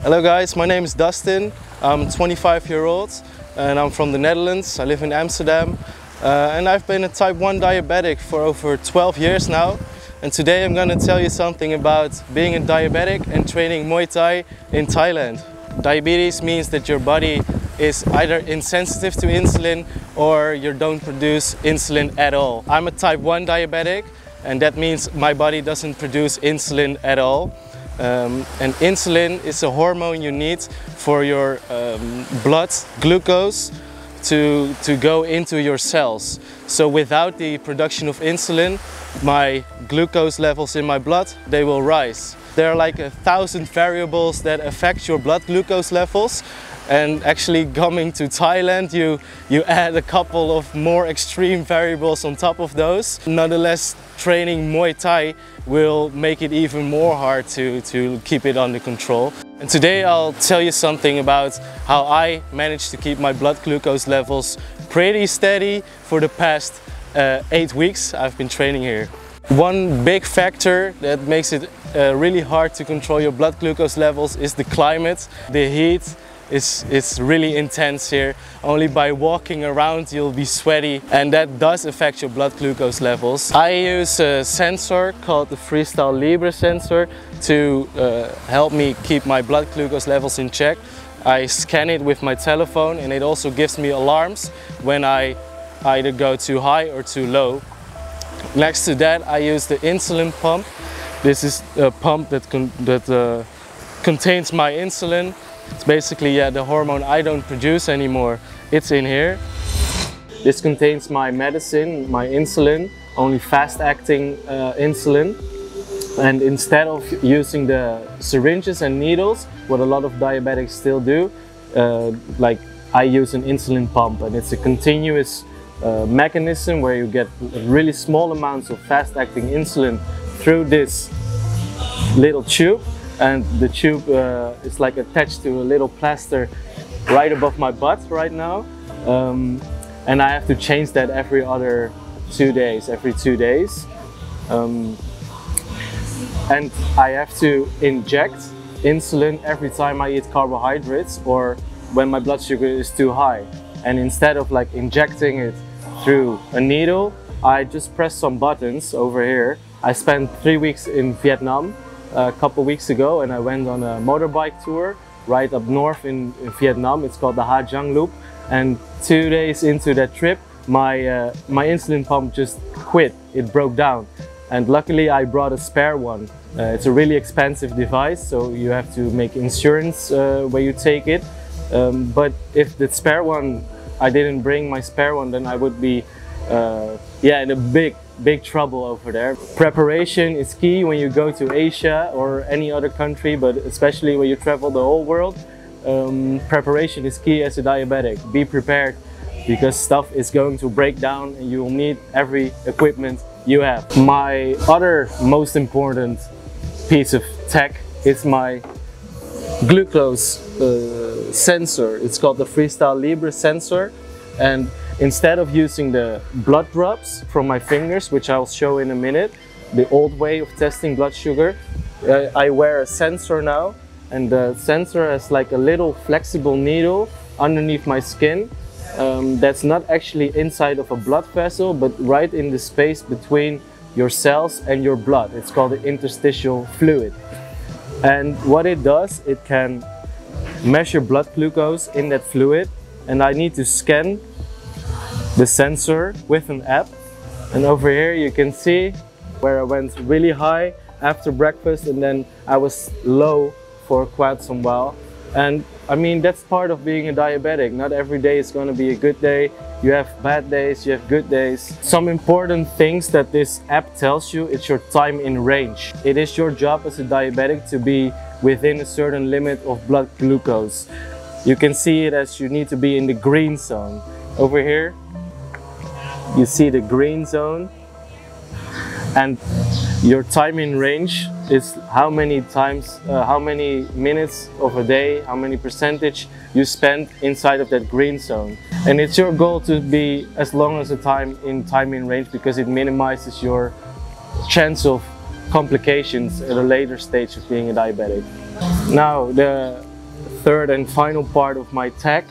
Hello guys, my name is Dustin. I'm 25 years old and I'm from the Netherlands. I live in Amsterdam and I've been a type 1 diabetic for over 12 years now. And today I'm going to tell you something about being a diabetic and training Muay Thai in Thailand. Diabetes means that your body is either insensitive to insulin or you don't produce insulin at all. I'm a type 1 diabetic and that means my body doesn't produce insulin at all. And insulin is a hormone you need for your blood glucose to go into your cells. So without the production of insulin, my glucose levels in my blood, they will rise. There are like 1,000 variables that affect your blood glucose levels. And actually coming to Thailand, you add a couple of more extreme variables on top of those. Nonetheless, training Muay Thai will make it even more hard to keep it under control. And today I'll tell you something about how I managed to keep my blood glucose levels pretty steady for the past 8 weeks I've been training here. One big factor that makes it really hard to control your blood glucose levels is the climate. The heat it's really intense here. Only by walking around you'll be sweaty and that does affect your blood glucose levels. I use a sensor called the Freestyle Libre sensor to help me keep my blood glucose levels in check. I scan it with my telephone and it also gives me alarms when I either go too high or too low. Next to that I use the insulin pump. This is a pump that contains my insulin. It's basically the hormone I don't produce anymore. It's in here. This contains my medicine, my insulin, only fast-acting insulin. And instead of using the syringes and needles, what a lot of diabetics still do, like I use an insulin pump, and it's a continuous mechanism where you get really small amounts of fast-acting insulin through this little tube. And the tube is like attached to a little plaster right above my butt right now. And I have to change that every 2 days. And I have to inject insulin every time I eat carbohydrates or when my blood sugar is too high. And instead of like injecting it through a needle, I just press some buttons over here. I spent 3 weeks in Vietnam a couple weeks ago and I went on a motorbike tour right up north in Vietnam. It's called the Ha Giang Loop, and 2 days into that trip my insulin pump just quit. It broke down and luckily I brought a spare one. It's a really expensive device, so you have to make insurance where you take it, but if the spare one, I didn't bring my spare one, then I would be in a big trouble over there. Preparation is key when you go to Asia or any other country, but especially when you travel the whole world. Preparation is key as a diabetic. Be prepared because stuff is going to break down and you will need every equipment you have. My other most important piece of tech is my glucose sensor. It's called the Freestyle Libre sensor, and instead of using the blood drops from my fingers, which I'll show in a minute, the old way of testing blood sugar, I wear a sensor now, and the sensor has like a little flexible needle underneath my skin that's not actually inside of a blood vessel, but right in the space between your cells and your blood. It's called the interstitial fluid. And what it does, it can measure blood glucose in that fluid, and I need to scan the sensor with an app, and over here you can see where I went really high after breakfast and then I was low for quite some while. And I mean, that's part of being a diabetic. Not every day is going to be a good day. You have bad days, you have good days. Some important things that this app tells you, it's your time in range. It is your job as a diabetic to be within a certain limit of blood glucose. You can see it as you need to be in the green zone. Over here you see the green zone, and your time in range is how many times, how many minutes of a day, how many percentage you spend inside of that green zone. And it's your goal to be as long as a time in range because it minimizes your chance of complications at a later stage of being a diabetic. Now, the third and final part of my tech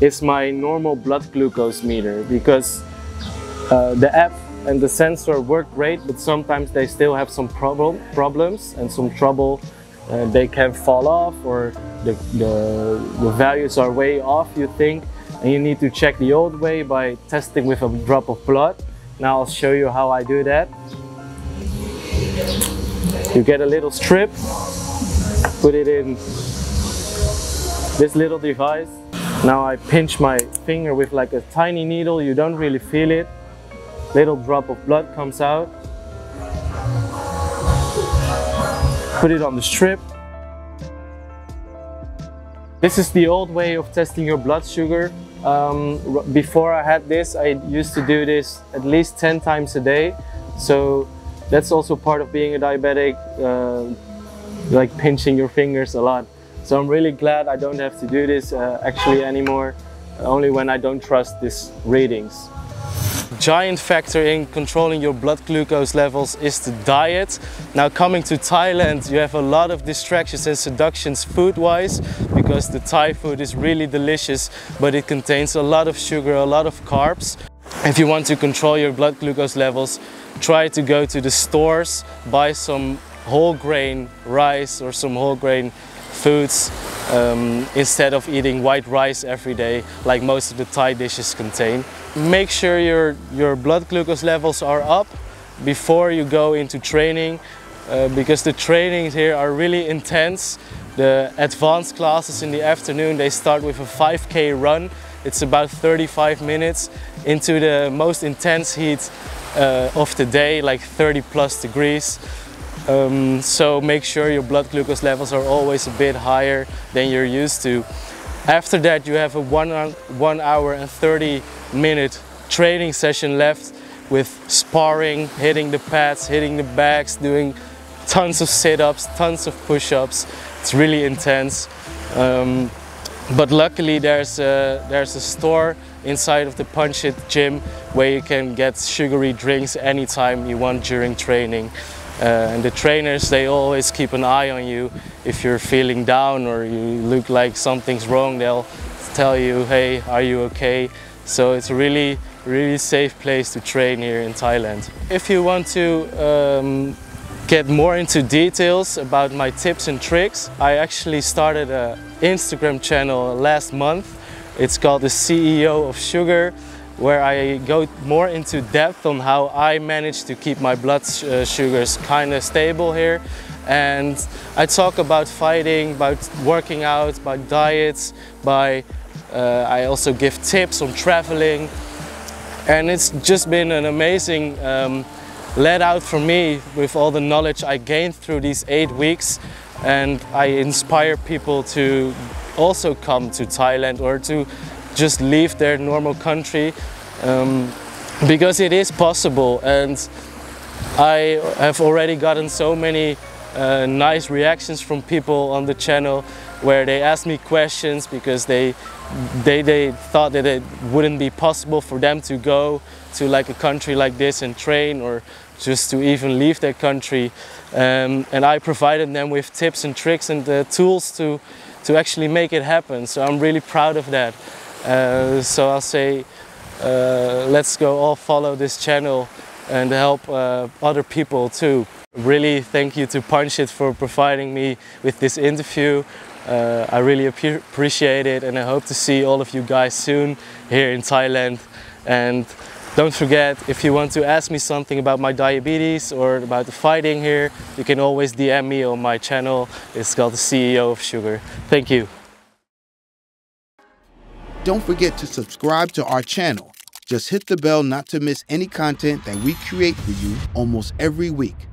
is my normal blood glucose meter, because the app and the sensor work great, but sometimes they still have some problems and some trouble. They can fall off, or the values are way off, you think, and you need to check the old way by testing with a drop of blood. Now I'll show you how I do that. You get a little strip, put it in this little device. Now I pinch my finger with like a tiny needle, you don't really feel it. Little drop of blood comes out. Put it on the strip. This is the old way of testing your blood sugar. Before I had this, I used to do this at least 10 times a day. So that's also part of being a diabetic, like pinching your fingers a lot. So I'm really glad I don't have to do this actually anymore, only when I don't trust these readings. Giant factor in controlling your blood glucose levels is the diet. Now, coming to Thailand, you have a lot of distractions and seductions food-wise, because the Thai food is really delicious, but it contains a lot of sugar, a lot of carbs. If you want to control your blood glucose levels, try to go to the stores, buy some whole grain rice or some whole grain foods instead of eating white rice every day like most of the Thai dishes contain. Make sure your blood glucose levels are up before you go into training, because the trainings here are really intense. The advanced classes in the afternoon, they start with a 5K run. It's about 35 minutes into the most intense heat of the day, like 30+ degrees. So make sure your blood glucose levels are always a bit higher than you're used to. After that, you have a 1 hour and 30-minute training session left with sparring, hitting the pads, hitting the bags, doing tons of sit-ups, tons of push-ups. It's really intense. But luckily there's a store inside of the Punch It gym where you can get sugary drinks anytime you want during training. And the trainers, they always keep an eye on you. If you're feeling down or you look like something's wrong, they'll tell you, hey, are you okay? So it's a really safe place to train here in Thailand. If you want to get more into details about my tips and tricks, I actually started an Instagram channel last month. It's called the CEO of Sugar, where I go more into depth on how I manage to keep my blood sugars kind of stable here. And I talk about fighting, about working out, about diets, I also give tips on traveling. And it's just been an amazing let out for me with all the knowledge I gained through these 8 weeks. And I inspire people to also come to Thailand or to just leave their normal country, because it is possible. And I have already gotten so many nice reactions from people on the channel where they ask me questions because they thought that it wouldn't be possible for them to go to like a country like this and train, or just to even leave their country. And I provided them with tips and tricks and the tools to actually make it happen. So I'm really proud of that. So I'll say, let's go all follow this channel and help other people too. Really thank you to Punch It for providing me with this interview. I really appreciate it, and I hope to see all of you guys soon here in Thailand. And don't forget, if you want to ask me something about my diabetes or about the fighting here, you can always DM me on my channel. It's called the CEO of Sugar. Thank you. Don't forget to subscribe to our channel. Just hit the bell not to miss any content that we create for you almost every week.